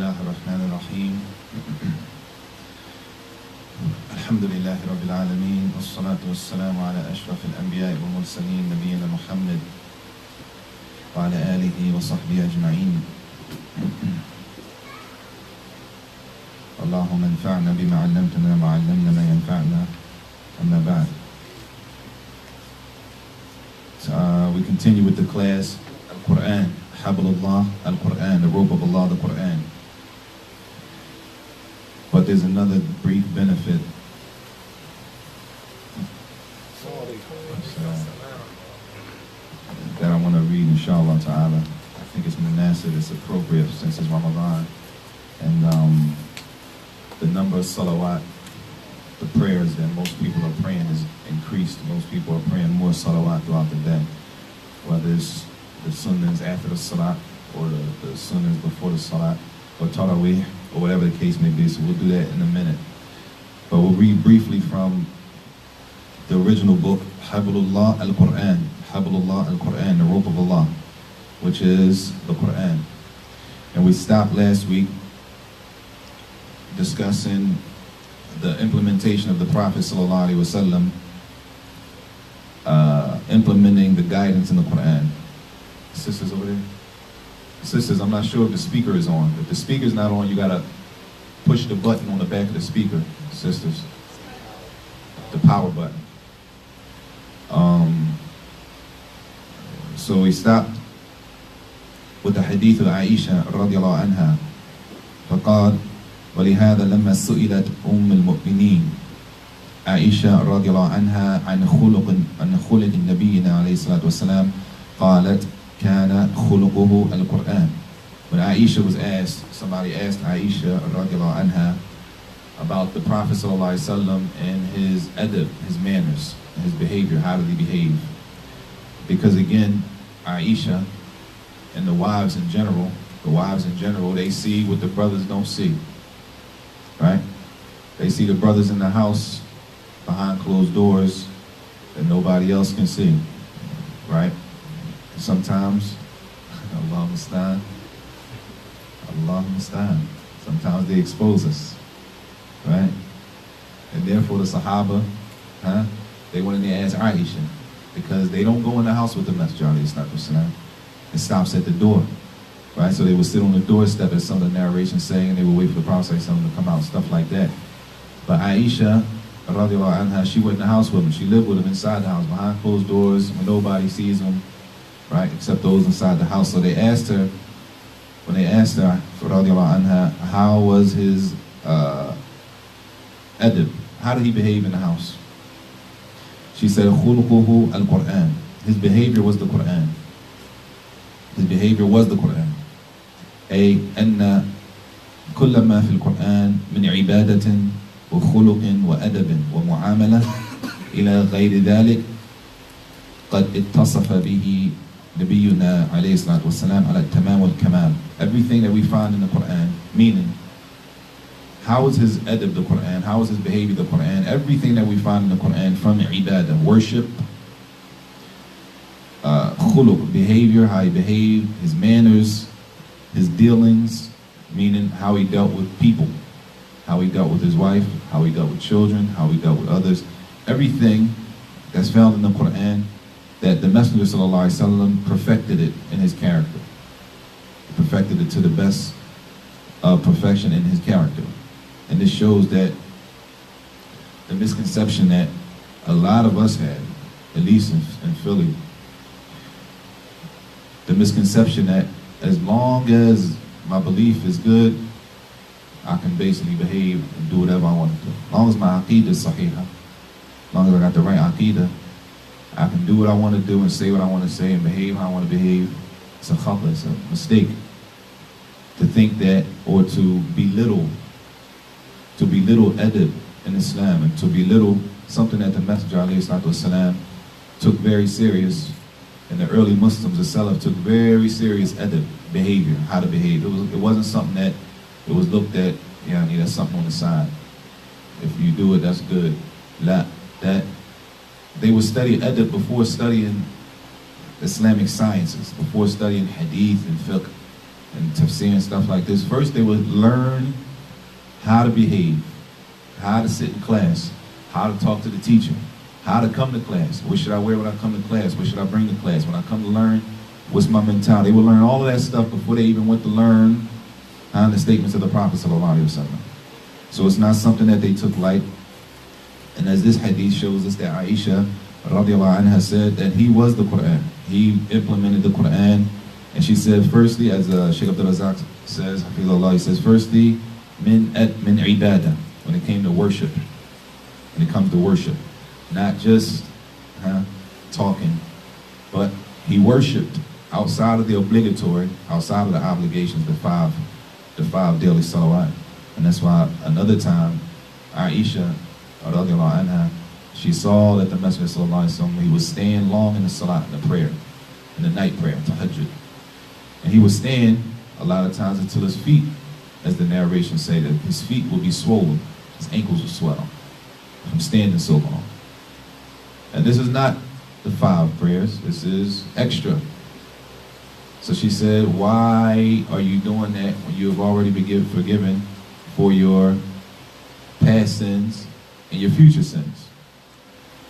الله الرحمن الرحيم الحمد لله رب العالمين والصلاة والسلام على أشرف الأنبياء والمرسلين نبينا محمد وعلى آله وصحبه أجمعين. اللهم انفعنا بما علمتنا وعلمنا ما ينفعنا. أما بعد. We continue with the class Al-Quran, Hablullah, Al-Quran, the rope of Allah, the Quran. But there's another brief benefit. That I want to read, inshallah ta'ala. I think it's munasib, it's appropriate since it's Ramadan. And the number of salawat, the prayers that most people are praying is increased. Most people are praying more salawat throughout the day. Whether it's the sunnahs after the salat, or the sunnahs before the salat, or tarawih, or whatever the case may be. So we'll do that in a minute. But we'll read briefly from the original book, Hablullah al-Quran. Hablullah al-Quran, the rope of Allah, which is the Quran. And we stopped last week discussing the implementation of the Prophet ﷺ, implementing the guidance in the Quran. Sisters over there? Sisters, I'm not sure if the speaker is on. If the speaker's not on, you gotta push the button on the back of the speaker, sisters. The power button. So we stopped with the hadith of Aisha radiallahu anha. فقال ولهذا لما سئلت المؤمنين عائشة رضي الله عنها عن خلق نبينا عليه الصلاة والسلام قالت كان خلقه القرآن. When Aisha was asked, somebody asked Aisha رضي الله عنها about the Prophet sallallahu alaihi wasallam and his adab, his manners, his behavior, how did he behave? Because again, Aisha and the wives in general, they see what the brothers don't see. Right? They see the brothers in the house behind closed doors that nobody else can see. Right? Sometimes, Allah musta'an, sometimes they expose us. Right? And therefore the Sahaba, they went in there and asked Aisha, because they don't go in the house with the Messenger alayhi salatu wasalam. It stops at the door. Right? So they would sit on the doorstep, as some of the narrations say, and they would wait for the Prophet ﷺ to come out, stuff like that. But Aisha, radiallahu anha, she went in the house with him. She lived with him inside the house, behind closed doors, when nobody sees him, right, except those inside the house. So they asked her, when they asked her, radiallahu anha, how was his adab? How did he behave in the house? She said, khuluquhu al-Qur'an. His behavior was the Qur'an. His behavior was the Qur'an. أي أن كل ما في القرآن من عبادة وخلق وأدب ومعاملة إلى غير ذلك قد اتصف به نبينا عليه الصلاة والسلام على التمام والكمال. Everything that we find in the Qur'an, meaning how is his adab the Qur'an, how is his behavior the Qur'an, everything that we find in the Qur'an from ibadah, worship, khuluq, behavior, how he behaved, his manners, his dealings, meaning how he dealt with people, how he dealt with his wife, how he dealt with children, how he dealt with others. Everything that's found in the Quran, that the Messenger sallallahu alaihi wasallam perfected it in his character. He perfected it to the best of perfection in his character. And this shows that the misconception that a lot of us had, at least in Philly, the misconception that as long as my belief is good, I can basically behave and do whatever I want to do. As long as my aqeedah is sahihah, as long as I got the right aqeedah, I can do what I want to do and say what I want to say and behave how I want to behave. It's a khata, it's a mistake to think that, or to belittle adab in Islam, and to belittle something that the Messenger ﷺ took very serious. And the early Muslims, the Salaf, took very serious adab, behavior, how to behave. It wasn't something that it was looked at, that's something on the side. If you do it, that's good. That they would study adab before studying Islamic sciences, before studying hadith and fiqh. and tafsir and stuff like this. First, they would learn how to behave, how to sit in class, how to talk to the teacher, how to come to class. What should I wear when I come to class? What should I bring to class? When I come to learn, what's my mentality? They would learn all of that stuff before they even went to learn the statements of the Prophet ﷺ. So it's not something that they took light. And as this hadith shows us, that Aisha radiallahu anha said that he was the Quran. He implemented the Quran. And she said, firstly, as Sheikh Abdul Razak says, Hafizullah, he says, firstly, min ibadah, when it came to worship. When it comes to worship. Not just talking, but he worshipped outside of the obligatory, outside of the obligations, the five daily salawat. And that's why another time, Aisha radiallahu anha, she saw that the Messenger sallallahu alaihi wasallam, he was staying long in the salat, in the prayer, in the night prayer, tahajjud. And he was staying a lot of times until his feet, as the narrations say, that his feet would be swollen, his ankles would swell from standing so long. And this is not the 5 prayers, this is extra. So she said, why are you doing that when you have already been forgiven for your past sins and your future sins?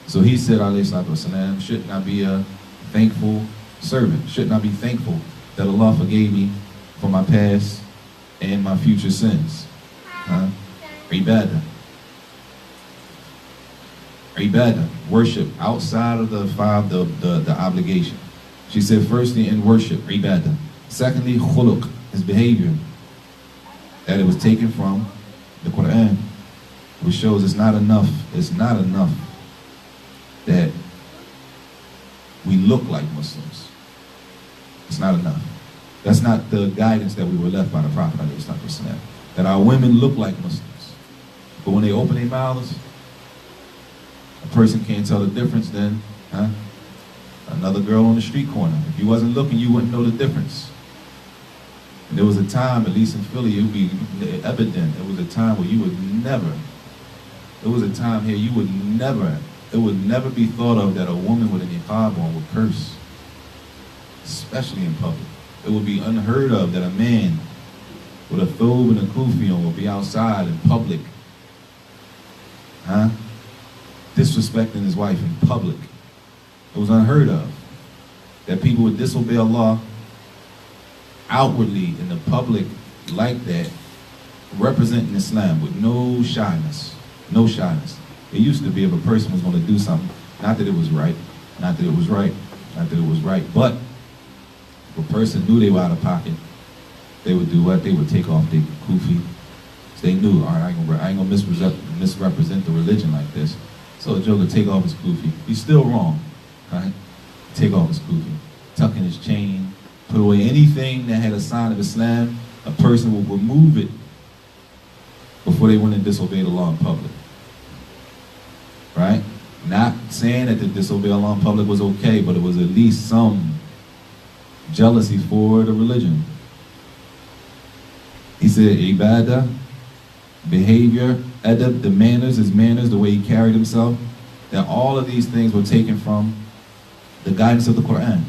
So he said, alayhi salatu wasalam, should not be a thankful servant, should not be thankful that Allah forgave me for my past and my future sins. Ibadah. Ibadah, worship, outside of the 5, the obligation. She said, firstly, in worship, ibadah. Secondly, khuluq, his behavior. That it was taken from the Quran, which shows it's not enough that we look like Muslims. It's not enough. That's not the guidance that we were left by the Prophet, that our women look like Muslims. But when they open their mouths, a person can't tell the difference then, another girl on the street corner. If you wasn't looking, you wouldn't know the difference. And there was a time, at least in Philly, it would be evident. There was a time where you would never, there was a time here you would never, it would never be thought of that a woman with a niqab on would curse, especially in public. It would be unheard of that a man with a thobe and a kufi on would be outside in public, disrespecting his wife in public. It was unheard of that people would disobey Allah outwardly in the public like that, representing Islam with no shyness, no shyness. It used to be if a person was going to do something, not that it was right, not that it was right, not that it was right, but if a person knew they were out of pocket, they would do what? They would take off their kufi. So they knew, all right, I ain't gonna misrepresent the religion like this. So a joker take off his kufi. He's still wrong, right? Take off his kufi, tuck in his chain, put away anything that had a sign of Islam. A person will remove it before they went and disobey the law in public, right? Not saying that to disobey Allah in public was okay, but it was at least some jealousy for the religion. He said, ibadah, behavior, adab, the manners, his manners, the way he carried himself, that all of these things were taken from the guidance of the Quran.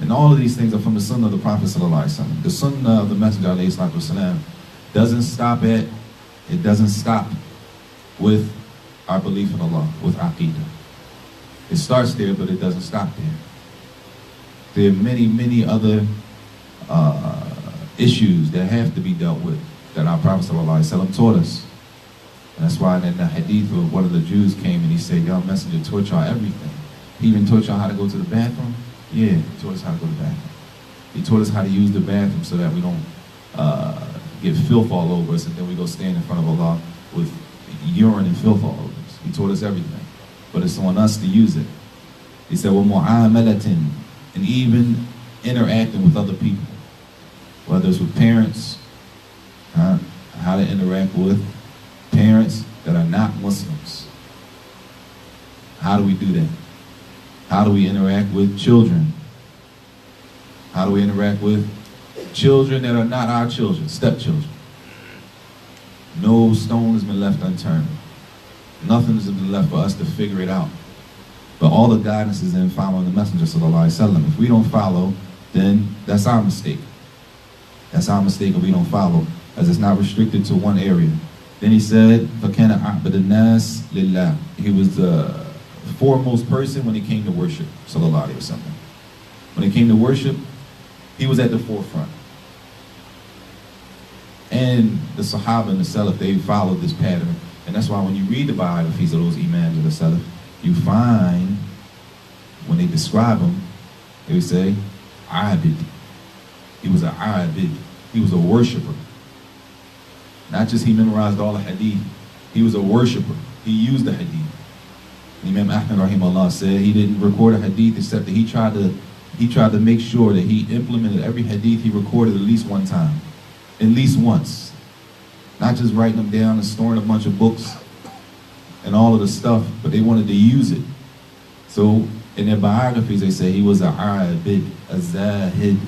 And all of these things are from the sunnah of the Prophet ﷺ. The sunnah of the Messenger ﷺ doesn't stop with our belief in Allah, with aqeedah. It starts there, but it doesn't stop there. There are many, many other issues that have to be dealt with that our Prophet ﷺ taught us. And that's why in the hadith where one of the Jews came and he said, y'all messenger taught y'all everything. He even taught y'all how to go to the bathroom. Yeah, he taught us how to go to the bathroom. He taught us how to use the bathroom so that we don't get filth all over us and then we go stand in front of Allah with urine and filth all over us. He taught us everything. But it's on us to use it. He said, وَمُعَامَلَةٍ, and even interacting with other people. Whether it's with parents, how to interact with parents that are not Muslims. How do we do that? How do we interact with children? How do we interact with children that are not our children, stepchildren? No stone has been left unturned. Nothing has been left for us to figure it out. But all the guidance is in following the Messenger ﷺ. If we don't follow, then that's our mistake. That's our mistake if we don't follow, as it's not restricted to one area. Then he said, فَكَانَ أَعْبَدَ النَّاسِ لِلَّهِ. He was the foremost person when it came to worship, sallallahu alayhi wa sallam. When it came to worship, he was at the forefront. And the Sahaba and the Salaf, they followed this pattern. And that's why when you read the biographies of those Imams of the Salaf, you find, when they describe them, they would say, Abid. He was an Abid. He was a worshiper. Not just he memorized all the hadith. He was a worshiper. He used the hadith. Imam Ahmad rahimahullah said he didn't record a hadith except that he tried to make sure that he implemented every hadith he recorded at least one time. At least once. Not just writing them down and storing a bunch of books and all of the stuff, but they wanted to use it. So in their biographies they say he was a abid, a zahid.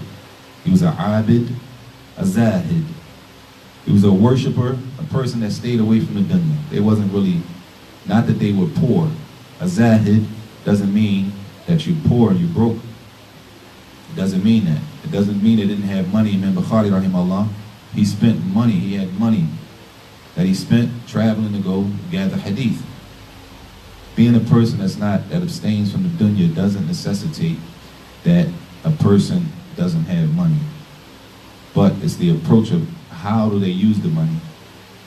He was a abid, a zahid. He was a worshiper, a person that stayed away from the dunya. They wasn't really, not that they were poor. A zahid doesn't mean that you're poor and you're broke. It doesn't mean that. It doesn't mean they didn't have money. Imam Bukhari rahimahullah, he spent money. He had money that he spent traveling to go gather hadith. Being a person that abstains from the dunya doesn't necessitate that a person doesn't have money. But it's the approach of how do they use the money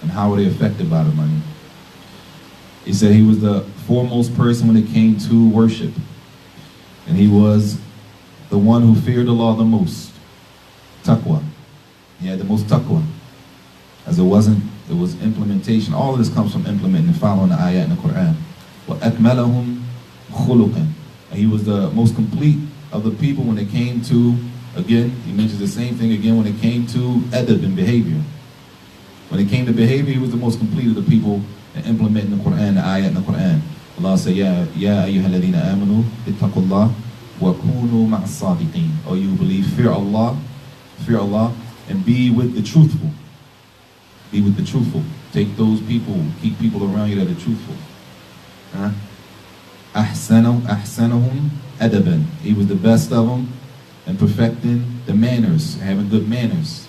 and how are they affected by the money. He said he was the foremost person when it came to worship. And he was the one who feared Allah the most. Taqwa. He had the most taqwa. As it was implementation. All of this comes from implementing and following the ayat in the Quran. وَأَكْمَلَهُمْ خُلُقًا. And he was the most complete of the people when it came to, again, he mentions the same thing again when it came to adab and behavior. When it came to behavior, he was the most complete of the people in implementing the Quran, the ayat in the Quran. Allah said, Ya ayyuhalladhina amanu, ittaqullah, wa kunu ma'as sadiqeen. Oh, you believe, fear Allah, and be with the truthful. Be with the truthful. Take those people, keep people around you that are truthful. Ahsanahum adaban. He was the best of them in perfecting the manners, having good manners.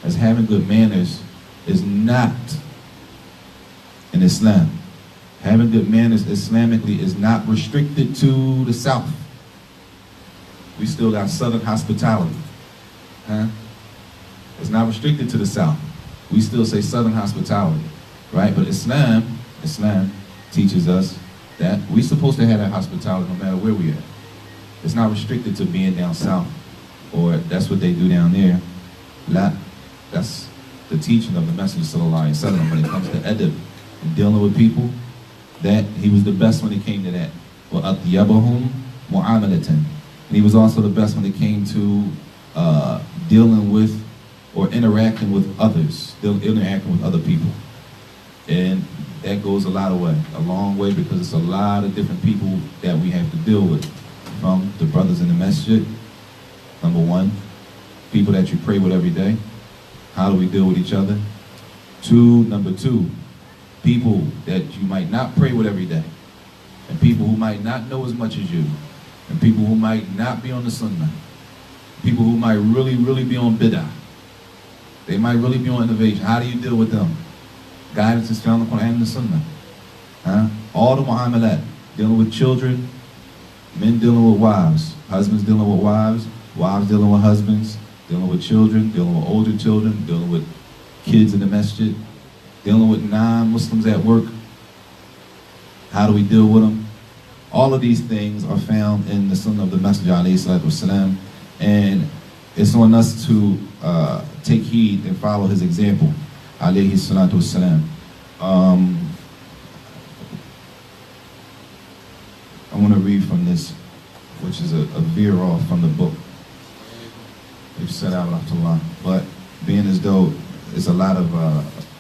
As having good manners is not in Islam. Having good manners Islamically is not restricted to the South. We still got Southern hospitality. It's not restricted to the South. We still say Southern hospitality, right? But Islam teaches us that we're supposed to have that hospitality no matter where we are. It's not restricted to being down south, or that's what they do down there. That's the teaching of the Messenger sallallahu alaihi wasallam when it comes to adab and dealing with people. That he was the best when it came to that. وَأَطْيَبَهُمْ مُعَامَلَةً. And he was also the best when it came to dealing with or interacting with others, interacting with other people. And that goes a long way, because it's a lot of different people that we have to deal with. From the brothers in the masjid, number one, people that you pray with every day. How do we deal with each other? Number two, people that you might not pray with every day, and people who might not know as much as you, and people who might not be on the sunnah, people who might really be on bid'ah. They might really be on innovation. How do you deal with them? Guidance is found in the Quran and the Sunnah. All the mu'amalat, dealing with children, men dealing with wives, husbands dealing with wives, wives dealing with husbands, dealing with children, dealing with older children, dealing with kids in the masjid, dealing with non-Muslims at work. How do we deal with them? All of these things are found in the Sunnah of the Messenger alayhi salatu wasalam, and it's on us to take heed and follow his example alayhi salatu wasalam. I want to read from this, which is a veer off from the book we've set out, but being as though it's a lot of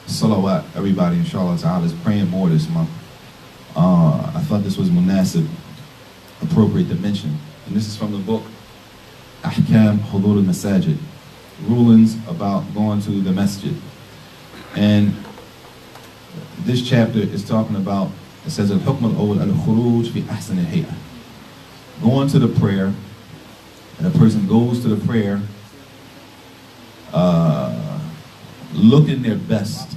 salawat, everybody inshallah ta'ala is praying more this month. I thought this was munasib, appropriate to mention. And this is from the book Ahkam Hudur al-Masajid, rulings about going to the masjid. And this chapter is talking about, it says al-hukm al-awwal al-khuruj fi ahsan al-hay'ah. Going to the prayer, and a person goes to the prayer looking their best,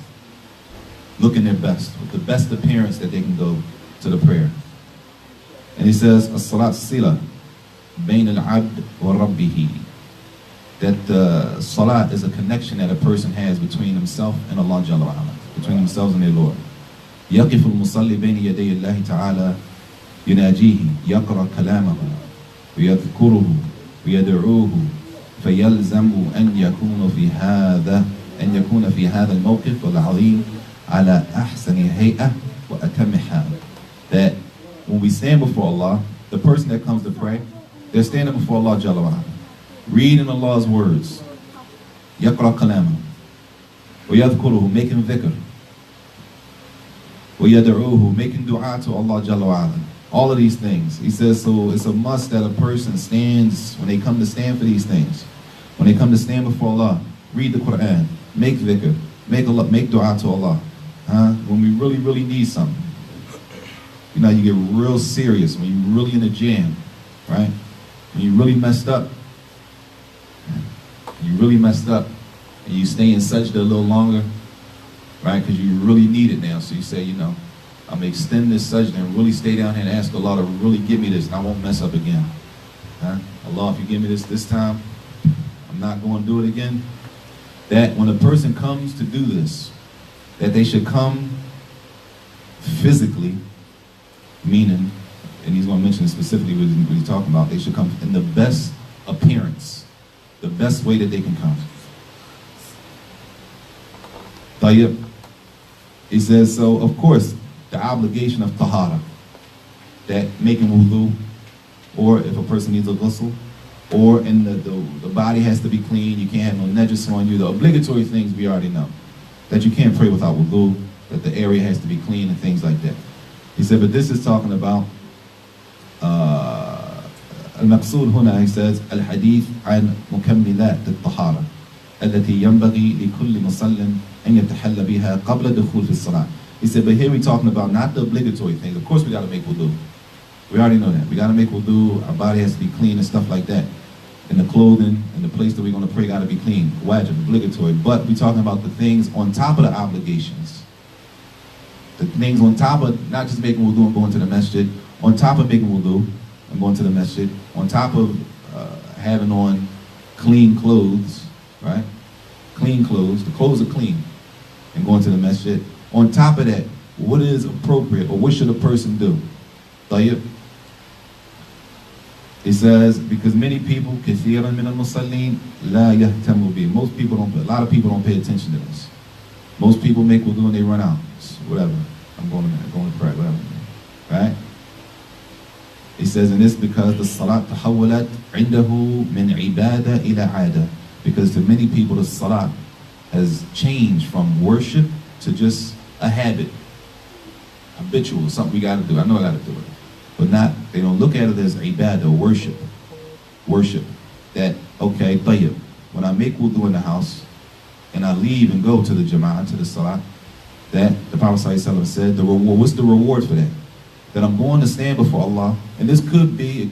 with the best appearance that they can go to the prayer. And he says, as-salat sila bain al-abd wa rabbihi. That the salat is a connection that a person has between himself and Allah Jalla wa Ala, between themselves and their Lord. يقف المصلي بين يدي الله تعالى يناجيه يقرأ كلامه ويذكره ويدعوه فيلزم أن يكون في هذا الموقف العظيم على أحسن هيئة وأتم حال. That when we stand before Allah, the person that comes to pray, they're standing before Allah Jalla wa Ala, reading Allah's words, يقرأ كلامه ويذكره, making dhikr, ويدعوه, making dua to Allah Jalla wa Ala. All of these things. He says, so it's a must that a person stands, when they come to stand for these things, when they come to stand before Allah, read the Quran, make dhikr, make dua to Allah. When we really, really need something. You know, you get real serious when you're really in a jam, right? When you really messed up. And you stay in sajda a little longer, right? Because you really need it now. So you say, you know, I'm going to extend this sajda and really stay down here and ask Allah to really give me this, and I won't mess up again. Allah, if you give me this time, I'm not going to do it again. That when a person comes to do this, that they should come physically, meaning, and he's going to mention specifically what he's talking about, they should come in the best appearance, the best way that they can come. Tayyib. He says, so of course, the obligation of tahara, that making wudu, or if a person needs a ghusl, or in the body has to be clean, you can't have no najis on you, the obligatory things we already know. That you can't pray without wudu, that the area has to be clean and things like that. He said, but this is talking about al-maqsood huna, he says, al-hadith an mukammilat al-tahara التي ينبغي لكل مصل أن يتحلى بها قبل دخول في الصلاة. He said, but here we're talking about not the obligatory things. Of course we got to make wudu. We already know that. We got to make wudu, our body has to be clean and stuff like that. And the clothing and the place that we're going to pray got to be clean. Wajib, obligatory. But we're talking about the things on top of the obligations. The things on top of not just making wudu and going to the masjid, on top of making wudu and going to the masjid, on top of having on clean clothes, right? Clean clothes, the clothes are clean, and going to the masjid. On top of that, what is appropriate, or what should a person do? Tayyib. He says, because many people, كثيرا من المصلين لا يهتموا به. Most people don't, a lot of people don't pay attention to this. Most people make wudu and they run out. Whatever. I'm going to pray, whatever. Right? He says, and this because the salat تحولت عنده من عبادة إلى عادة. Because to many people, the salat has changed from worship to just a habit, habitual, something we got to do. I know I got to do it. But not, they don't look at it as ibadah, worship. That, okay, tayyib, when I make wudu in the house, and I leave and go to the jama'ah, to the salat, that the Prophet ﷺ said, the reward, what's the reward for that? That I'm going to stand before Allah, and this could be,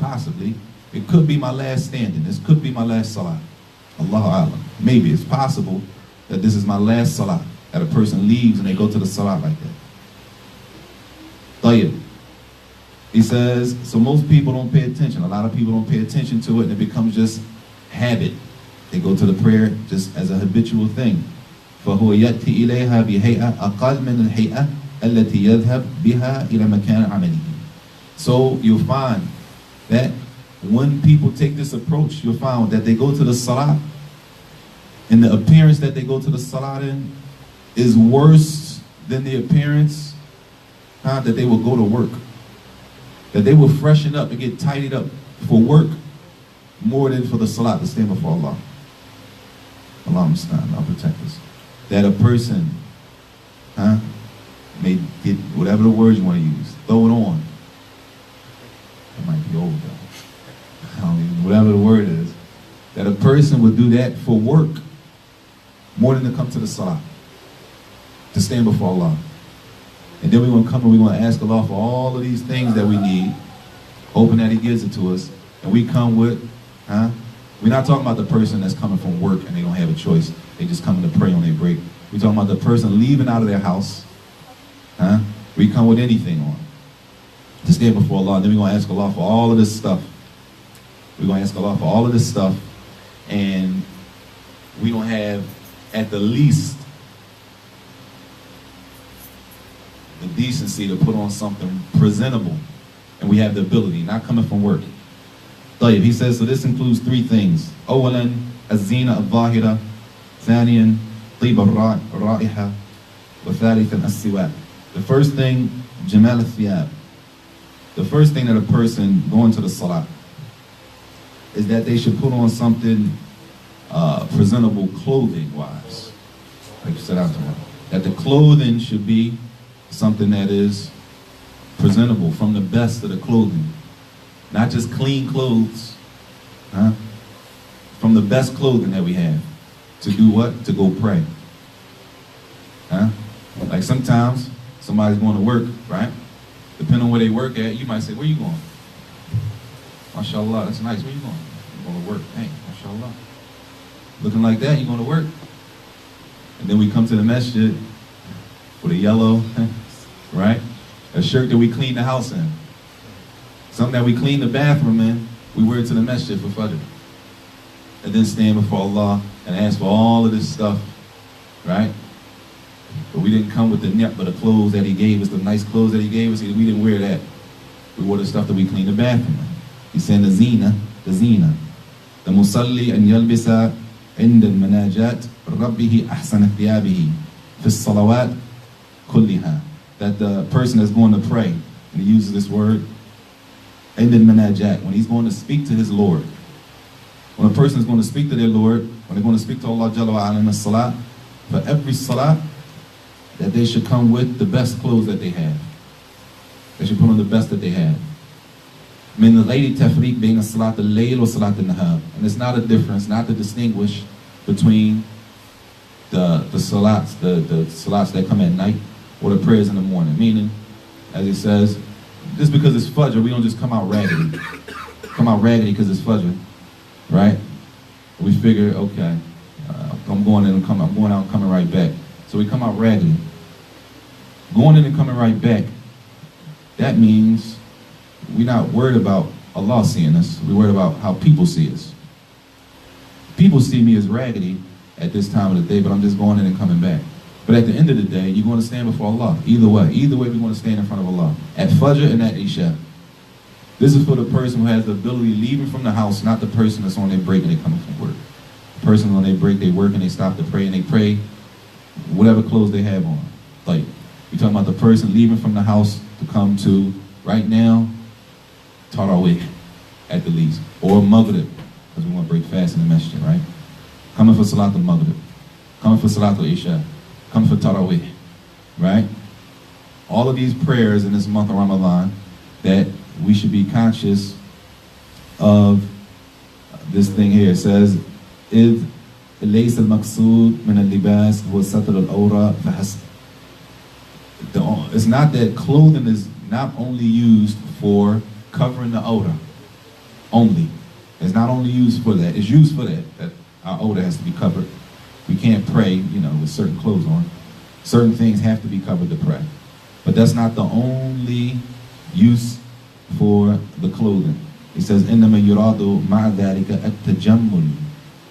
possibly, it could be my last standing, this could be my last salat. Allahu A'lam. Maybe it's possible that this is my last salat, that a person leaves and they go to the salat like that. Tayyib. He says, so most people don't pay attention. A lot of people don't pay attention to it, and it becomes just habit. They go to the prayer just as a habitual thing. فهو يأتي إليها بهيئة أقل من الهيئة التي يذهب بها إلى مكان عمله. So you'll find that when people take this approach, you'll find that they go to the salat, and the appearance that they go to the salat in is worse than the appearance that they will go to work. That they will freshen up and get tidied up for work more than for the salat to stand before Allah. Allah understand, Allah protect us. That a person may get whatever the words you want to use, throw it on. It might be old though. I don't even, whatever the word is. That a person would do that for work more than to come to the salah, to stand before Allah. And then we're going to come and we're going to ask Allah for all of these things that we need, hoping that He gives it to us. And we come with We're not talking about the person that's coming from work and they don't have a choice. They just coming to pray on their break. We're talking about the person leaving out of their house. We come with anything on to stand before Allah. Then we're going to ask Allah for all of this stuff. We're going to ask Allah for all of this stuff. And we don't have, at the least, the decency to put on something presentable. And we have the ability, not coming from work. He says, so this includes three things. أولاً الزينة الظاهرة. ثانياً طيب الرائحة. وثالثاً السواك. The first thing, Jamal al-Thiyab. The first thing that a person going to the salah is that they should put on something presentable clothing-wise. Like you said out there. That the clothing should be something that is presentable, from the best of the clothing. Not just clean clothes. From the best clothing that we have. To do what? To go pray. Like sometimes, somebody's going to work, right? Depending on where they work at, you might say, where you going? MashaAllah, that's nice. Where you going? I'm going to work. Hey, MashaAllah. Looking like that, you going to work. And then we come to the masjid with a yellow, right? A shirt that we clean the house in. Something that we clean the bathroom in, we wear it to the masjid for Fajr. And then stand before Allah and ask for all of this stuff, right? But we didn't come with the net, but the clothes that He gave us, the nice clothes that He gave us, we didn't wear that. We wore the stuff that we clean the bathroom in. He's saying the zina. The musalli an yalbisa عند المناجات ربه أحسن ثيابه في الصلوات كلها. That the person that's going to pray, and he uses this word, عند المناجات, when he's going to speak to his Lord. When a person is going to speak to their Lord, when they're going to speak to Allah Jalla wa Ala in the salah, for every salah, that they should come with the best clothes that they have. They should put on the best that they have. Min al-layli tafriq being a salat al-layl or salat al-nahar. And it's not a difference, not to distinguish between the salats, the salats that come at night or the prayers in the morning. Meaning, as it says, just because it's Fajr, we don't just come out raggedy. Come out raggedy because it's Fajr, right? We figure, okay, I'm going in and I'm going out and coming right back. So we come out raggedy. Going in and coming right back, that means we're not worried about Allah seeing us. We're worried about how people see us. People see me as raggedy at this time of the day, but I'm just going in and coming back. But at the end of the day, you're going to stand before Allah. Either way we're going to stand in front of Allah. At Fajr and at Isha. This is for the person who has the ability leaving from the house, not the person that's on their break and they coming from work. The person on their break, they work and they stop to pray, and they pray whatever clothes they have on. Like, you're talking about the person leaving from the house to come to, right now, Tarawih, at the least. Or Maghrib, because we want to break fast in the masjid, right? Coming for Salat al-Maghrib. Coming for Salat al-Isha. Coming for Tarawih, right? All of these prayers in this month of Ramadan, that we should be conscious of this thing here. It says, إِذْ لَيْسَ الْمَقْصُودُ مِنَ اللِّبَاسِ هُوَ سَتْرُ الْأَوْرَةِ فَحَسْبُ. It's not that clothing is not only used for covering the odor only. It's not only used for that. It's used for that our odor has to be covered. We can't pray, with certain clothes on. Certain things have to be covered to pray. But that's not the only use for the clothing. It says, إِنَّمَا يُرَادُ مَعَ ذَلِكَ التَّجَمُّلِ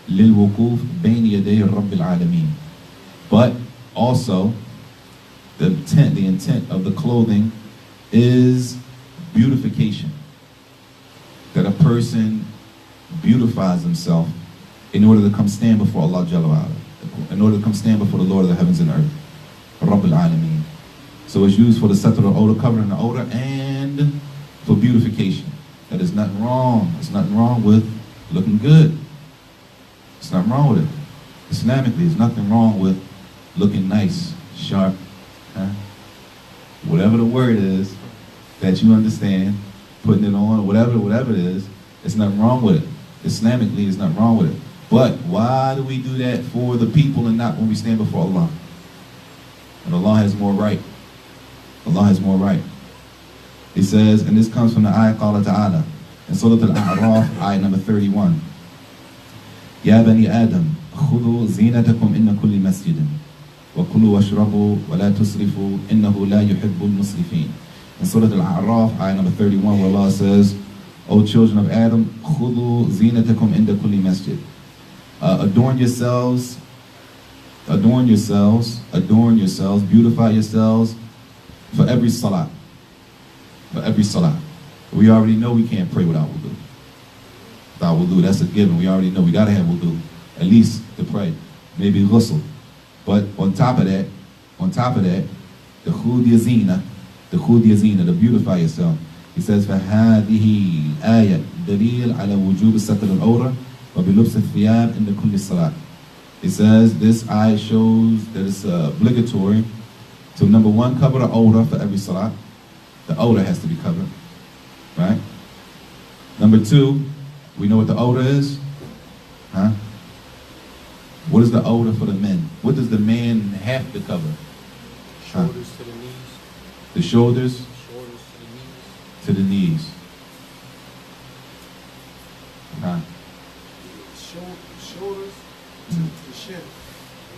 لِلْوُقُوفِ بَيْنِ يَدَيْ رَبِّ الْعَالَمِينَ. But also, the intent of the clothing is beautification. That a person beautifies himself in order to come stand before Allah Jalla wa Ala, in order to come stand before the Lord of the heavens and earth, Rabb al-Alameen. So it's used for the satr al-odor, covering the odor, and for beautification. That is nothing wrong. There's nothing wrong with looking good. There's nothing wrong with it. Islamically, there's nothing wrong with looking nice, sharp, whatever the word is that you understand, putting it on, whatever it is, there's nothing wrong with it. Islamically, there's nothing wrong with it. But why do we do that for the people and not when we stand before Allah? And Allah has more right. Allah has more right. He says, and this comes from the ayah Qala Ta'ala, in Surah Al-A'raf, ayah number 31. يا بني آدم خذوا زينتكم إن كل مسجد وكلوا واشربوا ولا تسرفوا إنه لا يحب المسرفين. In Surah Al-A'raf, ayah number 31, where Allah says, O children of Adam, خذوا زينتكم عند كل مسجد. Adorn yourselves, beautify yourselves for every salah. For every salah. We already know we can't pray without wudu. Without wudu, that's a given. We already know we gotta have wudu, at least to pray. Maybe ghusl. But on top of that, the khud yazina, to beautify yourself. He says, فَهَذِهِ آيَةٌ دَلِيلٌ عَلَى وُجُوبِ السَّتْرِ الْأَوْرَةِ وَبِلُبْسِ الثِّيَابِ إِنَّ كُلِّ صَلَاةٍ. It says this ayah shows that it's obligatory to, number one, cover the awrah for every salah. The awrah has to be covered, right? Number two, we know what the awrah is, huh? What is the awrah for the men? What does the man have to cover? Shoulders to the knees. The shoulders Shoulders to the knees. to the knees. Huh? Shoulders to the shin.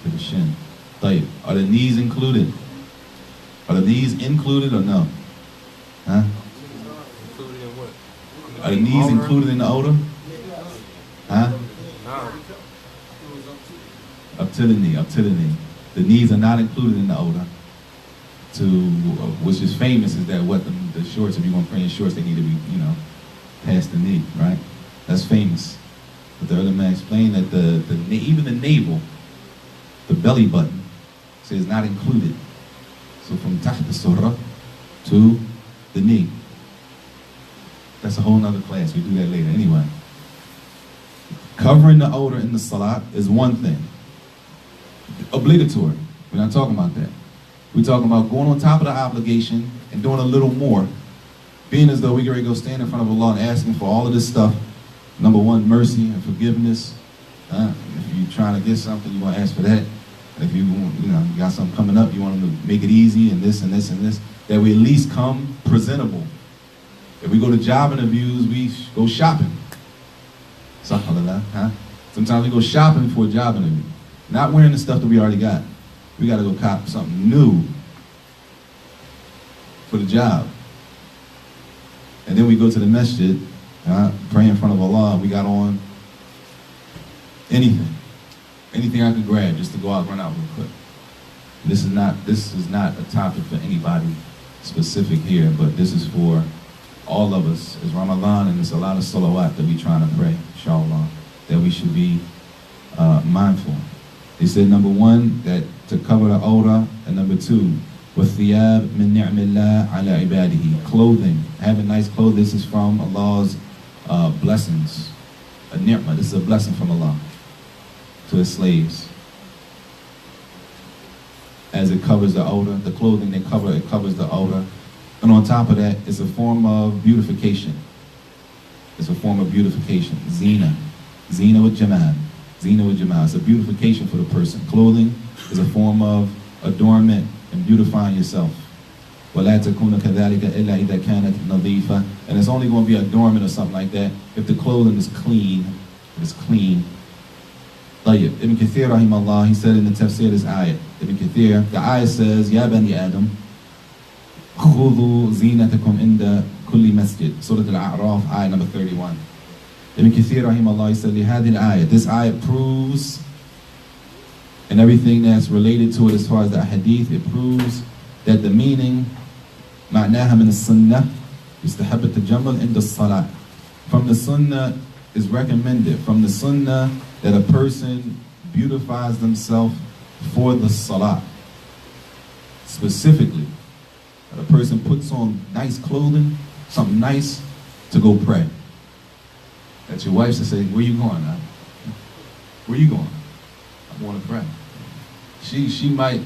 To the shin. طيب. Are the knees included? Are the knees included or no? Huh? Included in what? Are the knees included in the awrah? Huh? No. Up to the knee, up to the knee. The knees are not included in the awrah. Which is famous is that what the shorts, if you're going to pray in shorts, they need to be, past the knee, right? That's famous. But the ulama explained that even the navel, the belly button, is not included. So from tahta surah to the knee. That's a whole nother class. We do that later. Anyway. Covering the awrah in the salat is one thing. Obligatory. We're not talking about that. We're talking about going on top of the obligation and doing a little more. Being as though we can go stand in front of Allah and asking for all of this stuff. Number one, mercy and forgiveness. If you're trying to get something, you want to ask for that. If you got something coming up, you want them to make it easy and this and this and this. That we at least come presentable. If we go to job interviews, we go shopping. Sometimes we go shopping for a job interview. Not wearing the stuff that we already got. We got to go cop something new for the job. And then we go to the masjid, pray in front of Allah. We got on anything I could grab just to go out and run out real quick. This is not a topic for anybody specific here, but this is for all of us. It's Ramadan and it's a lot of salawat that we trying to pray, inshallah, that we should be mindful. He said, number one, that to cover the awrah, and number two, وَالثِّيَابِ مِن نِعْمِ اللَّهِ عَلَى عِبَادِهِ. Clothing, having nice clothes, this is from Allah's blessings. A ni'mah, this is a blessing from Allah to His slaves. As it covers the awrah, the clothing it covers the awrah. And on top of that, it's a form of beautification. It's a form of beautification. Zina. Zina with Jamal. Zina with Jamal. It's a beautification for the person. Clothing is a form of adornment and beautifying yourself. وَلَا تَكُونَ كَذَلِكَ إِلَّا إِذَا كَانَتْ نَظِيفًا. And it's only going to be adornment or something like that if the clothing is clean. It's clean. طيب. Ibn Kathir rahimahullah, he said in the tafsir this ayah. Ibn Kathir, the ayah says, يَا بَنِي آدَمْ خُذُوا زِينَتَكُمْ عِنْدَ كُلِّ مَسْجِدٍ. Surah Al-A'raf, ayah number 31. Ibn Kathir rahimahullah, he said, لِهَذِهِ الْآيَةِ. This ayah proves, and everything that's related to it as far as the hadith, it proves that the meaning, معناها من السنة, يستحب التجمل عند الصلاة. From the sunnah is recommended, from the sunnah that a person beautifies themselves for the salah. Specifically, that a person puts on nice clothing, something nice to go pray. That your wife should say, where you going now? Where you going? I'm going to pray. She might,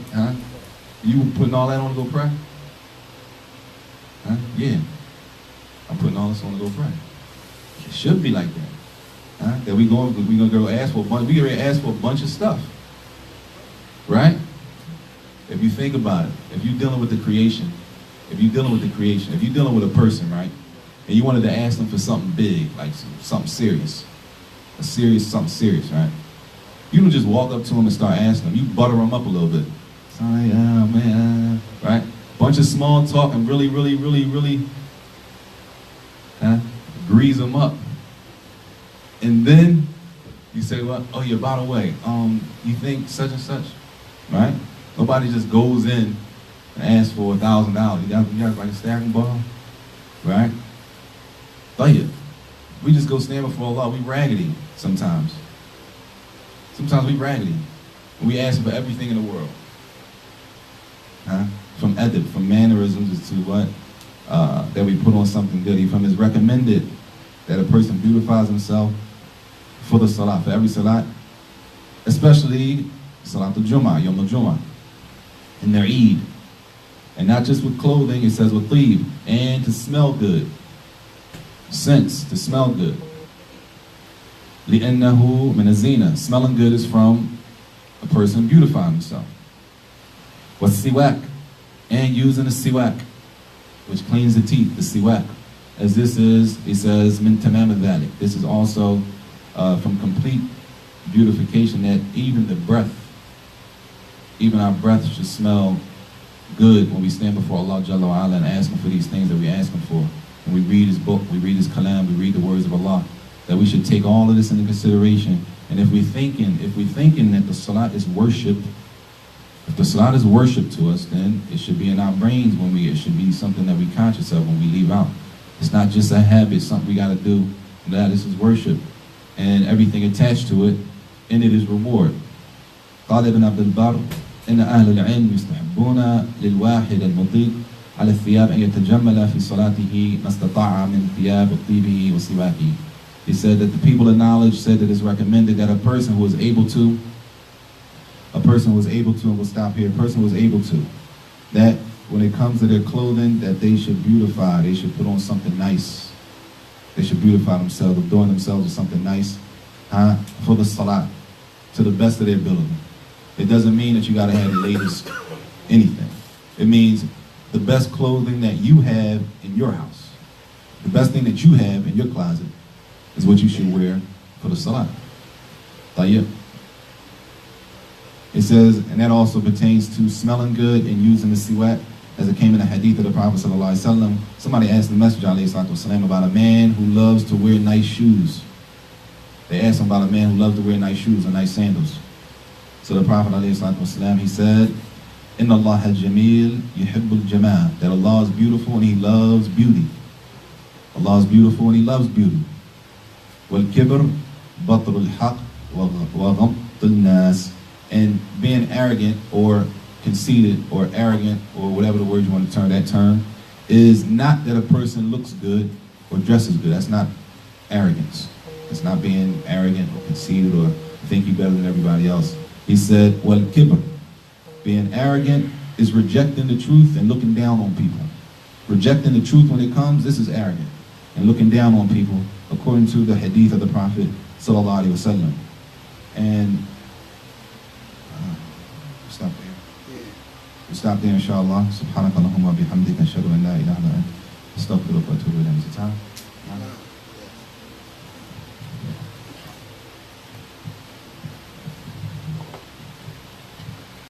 you putting all that on to go pray? Yeah. I'm putting all this on to go pray. It should be like that. That we gonna go ask for a bunch. We gonna ask for a bunch of stuff, right? If you think about it, if you're dealing with the creation, if you're dealing with a person, right, and you wanted to ask them for something big, like something serious, something serious, right? You don't just walk up to them and start asking them. You butter them up a little bit. It's like, oh man, right? Bunch of small talk and really grease them up. And then you say, well, oh yeah, by the way, you think such and such, right? Nobody just goes in and asks for $1,000. You got like a stacking bar, right? Tayyib. We just go stand before Allah. We raggedy sometimes. Sometimes we raggedy. And we ask for everything in the world. From edit, from mannerisms to what that we put on something good. From it's recommended that a person beautifies himself for the salah, for every salat, especially Salatul Jummah, Yom al-Jummah, and their Eid. And not just with clothing, it says with tib, and to smell good. Sense, to smell good. لِأَنَّهُ مِنَ الزِّينَةِ. Smelling good is from a person beautifying himself. وَالسِّوَاكِ. And using a siwak, which cleans the teeth, the siwak. As this is, he says, min tamam al-dhalik. This is also from complete beautification, that even the breath, even our breath should smell good when we stand before Allah Jalla wa Ala and ask Him for these things that we ask Him for. When we read His book, we read His kalam, we read the words of Allah, that we should take all of this into consideration. And if we're thinking that the salat is worship, if the salat is worship to us, then it should be in our brains it should be something that we're conscious of when we leave out. It's not just a habit, something we got to do. That this is worship. And everything attached to it, and it is reward. قال ابن عبد البر إن أهل العلم يستحبون للواحد المطيق على الثياب أن يتجمل في صلاته ما استطاع من ثياب طيبه وسواكه. He said that the people of knowledge said that it's recommended that a person who is able to, and we'll stop here, a person who is able to, that when it comes to their clothing, that they should beautify, they should put on something nice. They should beautify themselves, adorn themselves with something nice for the salat, to the best of their ability. It doesn't mean that you got to have the latest anything. It means the best clothing that you have in your house. The best thing that you have in your closet is what you should wear for the salat. Tayyib. It says, and that also pertains to smelling good and using the siwak, as it came in the hadith of the Prophet ﷺ. Somebody asked the Messenger ﷺ about a man who loves to wear nice shoes. They asked him about a man who loves to wear nice shoes and nice sandals. So the Prophet ﷺ, he said, Inna Allah jameel yuhibbul jamal, that Allah is beautiful and He loves beauty. Allah is beautiful and He loves beauty. Wal kibr batrul haq wa ghamtul nas. And being arrogant or conceited or arrogant or whatever the word you want to turn that term, is not that a person looks good or dresses good. That's not arrogance. It's not being arrogant or conceited or think you're better than everybody else. He said, well, kibr, being arrogant is rejecting the truth and looking down on people. Rejecting the truth when it comes, this is arrogant. And looking down on people, according to the hadith of the Prophet sallallahu alaihi wasallam. And stop there. We stop there, inshallah. Subhanakallahumma bihamdika ashhadu an la ilaha illa anta astaghfiruka wa atubu ilayk. Is it time?